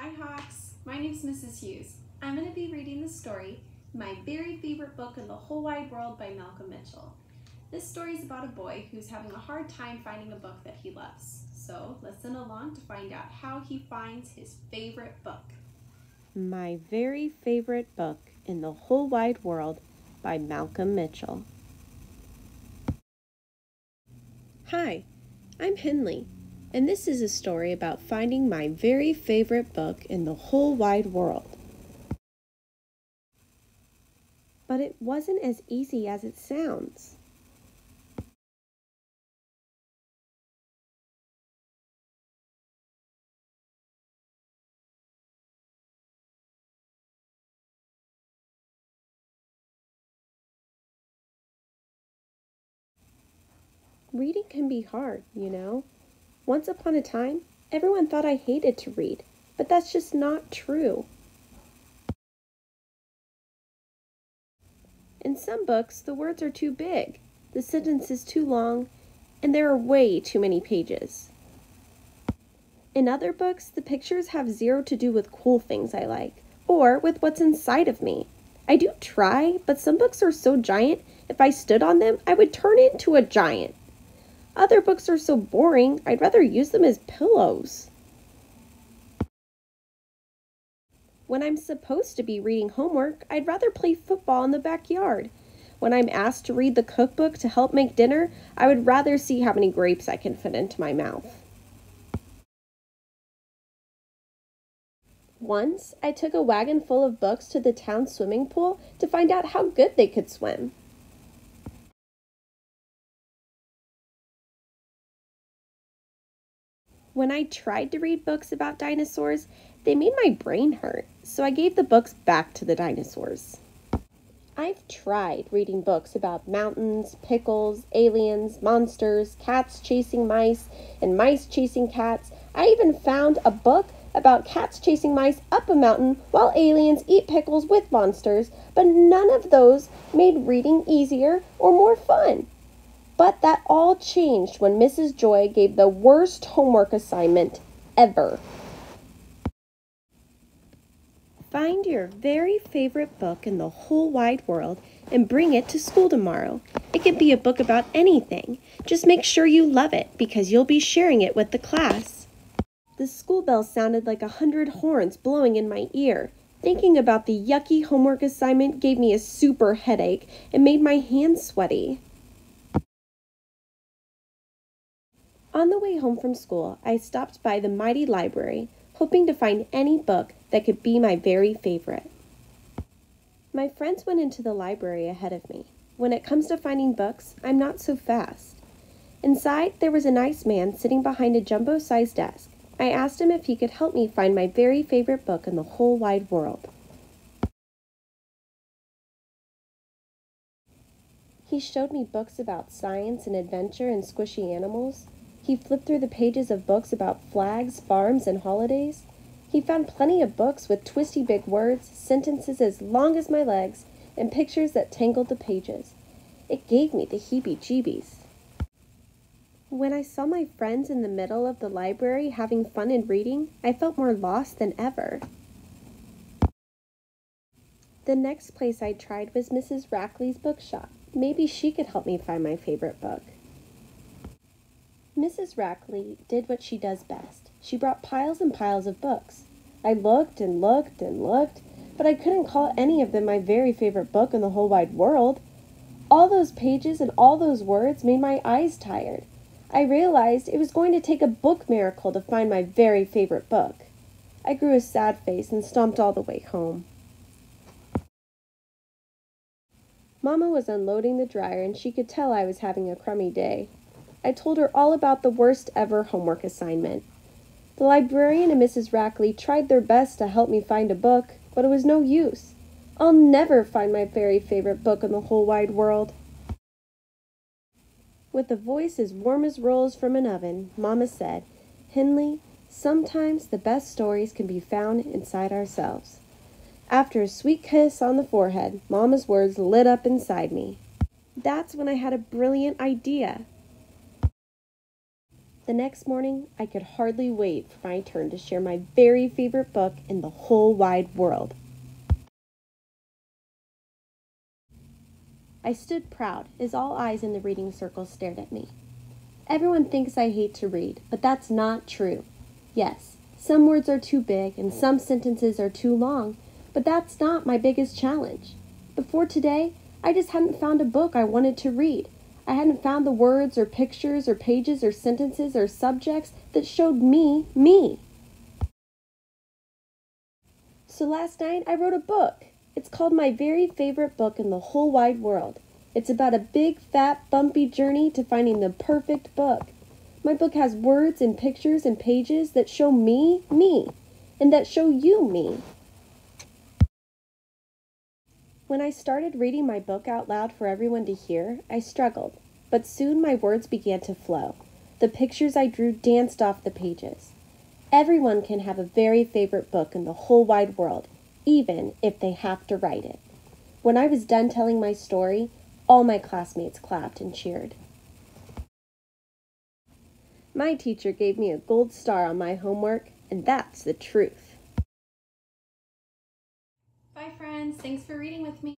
Hi Hawks, my name's Mrs. Hughes. I'm going to be reading the story, My Very Favorite Book in the Whole Wide World by Malcolm Mitchell. This story is about a boy who's having a hard time finding a book that he loves. So listen along to find out how he finds his favorite book. My Very Favorite Book in the Whole Wide World by Malcolm Mitchell. Hi, I'm Henley, and this is a story about finding my very favorite book in the whole wide world. But it wasn't as easy as it sounds. Reading can be hard, you know. Once upon a time, everyone thought I hated to read, but that's just not true. In some books, the words are too big, the sentence is too long, and there are way too many pages. In other books, the pictures have zero to do with cool things I like, or with what's inside of me. I do try, but some books are so giant, if I stood on them, I would turn into a giant. Other books are so boring, I'd rather use them as pillows. When I'm supposed to be reading homework, I'd rather play football in the backyard. When I'm asked to read the cookbook to help make dinner, I would rather see how many grapes I can fit into my mouth. Once, I took a wagon full of books to the town swimming pool to find out how good they could swim. When I tried to read books about dinosaurs, they made my brain hurt, so I gave the books back to the dinosaurs. I've tried reading books about mountains, pickles, aliens, monsters, cats chasing mice, and mice chasing cats. I even found a book about cats chasing mice up a mountain while aliens eat pickles with monsters, but none of those made reading easier or more fun. But that all changed when Mrs. Joy gave the worst homework assignment ever. Find your very favorite book in the whole wide world and bring it to school tomorrow. It can be a book about anything. Just make sure you love it because you'll be sharing it with the class. The school bell sounded like 100 horns blowing in my ear. Thinking about the yucky homework assignment gave me a super headache and made my hands sweaty. On the way home from school, I stopped by the mighty library, hoping to find any book that could be my very favorite. My friends went into the library ahead of me. When it comes to finding books, I'm not so fast. Inside, there was a nice man sitting behind a jumbo-sized desk. I asked him if he could help me find my very favorite book in the whole wide world. He showed me books about science and adventure and squishy animals. He flipped through the pages of books about flags, farms, and holidays. He found plenty of books with twisty big words, sentences as long as my legs, and pictures that tangled the pages. It gave me the heebie-jeebies. When I saw my friends in the middle of the library having fun and reading, I felt more lost than ever. The next place I tried was Mrs. Rackley's bookshop. Maybe she could help me find my favorite book. Mrs. Rackley did what she does best. She brought piles and piles of books. I looked and looked and looked, but I couldn't call any of them my very favorite book in the whole wide world. All those pages and all those words made my eyes tired. I realized it was going to take a book miracle to find my very favorite book. I grew a sad face and stomped all the way home. Mama was unloading the dryer and she could tell I was having a crummy day. I told her all about the worst ever homework assignment. The librarian and Mrs. Rackley tried their best to help me find a book, but it was no use. I'll never find my very favorite book in the whole wide world. With a voice as warm as rolls from an oven, Mama said, "Henley, sometimes the best stories can be found inside ourselves." After a sweet kiss on the forehead, Mama's words lit up inside me. That's when I had a brilliant idea. The next morning, I could hardly wait for my turn to share my very favorite book in the whole wide world. I stood proud as all eyes in the reading circle stared at me. Everyone thinks I hate to read, but that's not true. Yes, some words are too big and some sentences are too long, but that's not my biggest challenge. Before today, I just hadn't found a book I wanted to read. I hadn't found the words or pictures or pages or sentences or subjects that showed me. So last night I wrote a book. It's called My Very Favorite Book in the Whole Wide World. It's about a big, fat, bumpy journey to finding the perfect book. My book has words and pictures and pages that show me, and that show you me. When I started reading my book out loud for everyone to hear, I struggled, but soon my words began to flow. The pictures I drew danced off the pages. Everyone can have a very favorite book in the whole wide world, even if they have to write it. When I was done telling my story, all my classmates clapped and cheered. My teacher gave me a gold star on my homework, and that's the truth. Bye friends, thanks for reading with me.